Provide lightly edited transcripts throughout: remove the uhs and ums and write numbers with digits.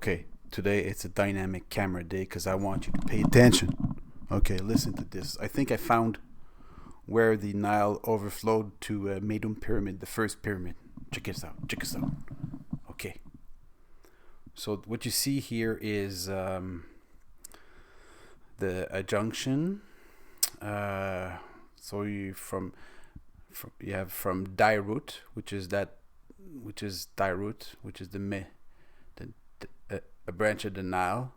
Okay, today it's a dynamic camera day because I want you to pay attention. Okay, listen to this. I think I found where the Nile overflowed to Meidum pyramid, the first pyramid. Check this out. Check this out. Okay. So what you see here is a junction. So you have from Dairut, which is Dairut, which is a branch of the Nile.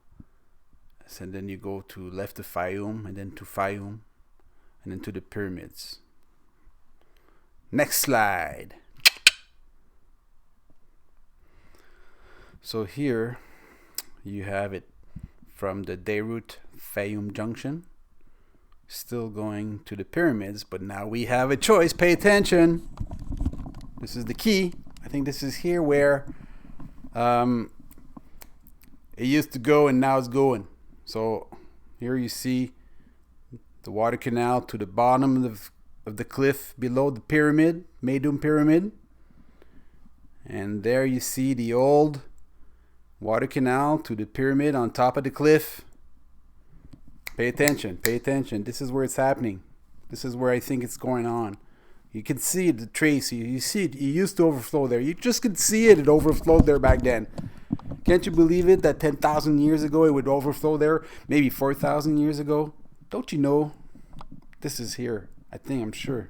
And then you go to left of Fayum, and then to Fayum, and then to the pyramids. Next slide. So here you have it from the Dairut Fayum junction, still going to the pyramids, but now we have a choice. Pay attention. This is the key. I think this is here where it used to go and now it's going. So here you see the water canal to the bottom of the cliff below the pyramid, Meidum pyramid. And there you see the old water canal to the pyramid on top of the cliff. Pay attention, pay attention. This is where it's happening. This is where I think it's going on. You can see the trace. You see it. It used to overflow there. You just could see it. It overflowed there back then. Can't you believe it that 10,000 years ago it would overflow there? Maybe 4,000 years ago? Don't you know? This is here. I'm sure.